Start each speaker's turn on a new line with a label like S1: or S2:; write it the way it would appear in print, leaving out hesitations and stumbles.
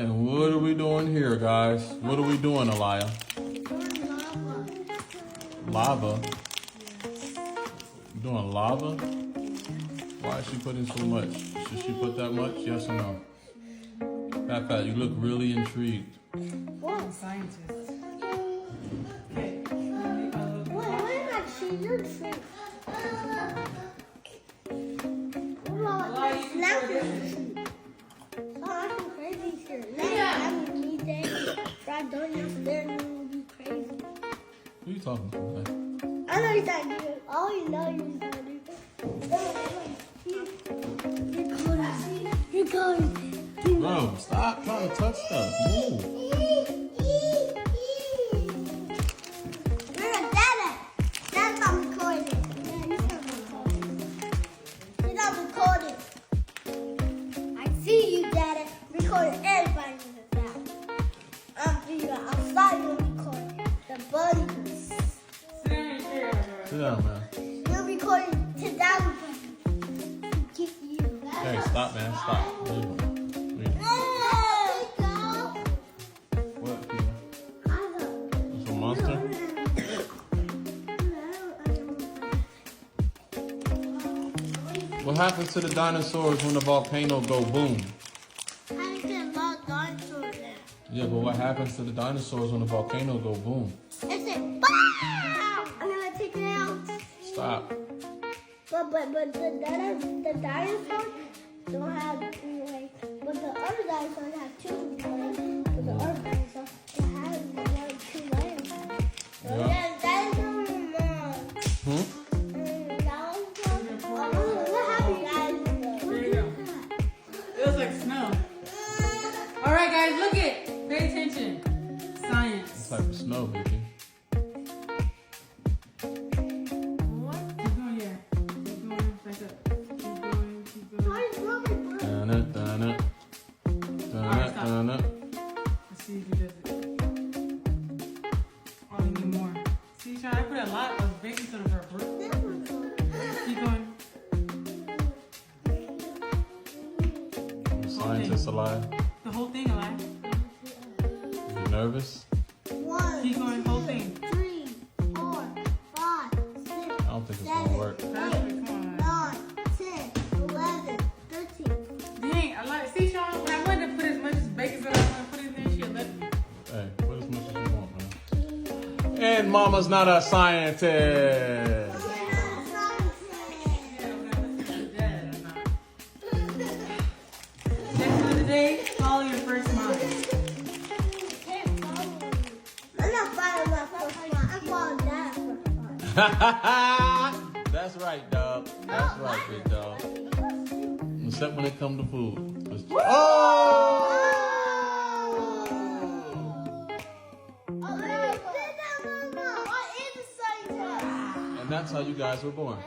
S1: And what are we doing here, guys? What are we doing, Ahliyah? Lava? You doing lava? Why is she putting so much? Should she put that much? Yes or no? Pat, you look really intrigued.
S2: What? Scientist. Okay.
S3: Why not she look sick?
S1: Who are you talking to, man?
S3: I know he's not doing. All you know he's not doing. You're going.
S1: Bro, stop trying to touch stuff. Move.
S3: You're a dada. That's not recording. You're not recording. I see you, dada. Recording everybody in the house. I'm outside you recording. The buddies.
S1: Sit down, man.
S3: You're recording 10,000 get you.
S1: Hey, stop, man. Stop. Leave. What, Peter? It's a monster? What happens to the dinosaurs when the volcano go boom? Yeah, but what happens to the dinosaurs when the volcano go boom?
S3: It said, BAM! I'm gonna take it out.
S1: Stop.
S3: But the dinosaurs don't have like, but the other dinosaurs have two legs. But the other dinosaurs have like 2 legs. So
S1: Yeah.
S3: dinosaurs
S1: Hmm?
S3: what happened, guys?
S2: There you go. It looks like snow. All right, guys, look it. Pay attention. Science.
S1: What type of snow, baby?
S2: What? Keep going, yeah. Keep going, back up. Keep going, keep going.
S1: Dun it, dun it. Dun it, dun it.
S2: Let's see if he does it. Oh, we need more. See, Sean, I put a lot of baking soda for a fruit. Keep going.
S1: Scientist alive.
S2: The whole thing alive.
S1: You nervous?
S3: 1,
S2: Keep going, whole thing.
S3: 3, 4, 5, 6,
S1: I don't think it's gonna work.
S2: Come on.
S3: 9, 10, 11, 13.
S2: Dang, I like. See, Sean, when I wanted to put as much as baking soda I want to put in there, she let me.
S1: Hey, put as much as you want, man. And Mama's not a scientist.
S2: Next of the day, follow your first mind.
S3: I'm not following my first one. I'm following that first one.
S1: That's right, dog. That's right, big dog. Except when it comes to food. Oh! And that's how you guys were born.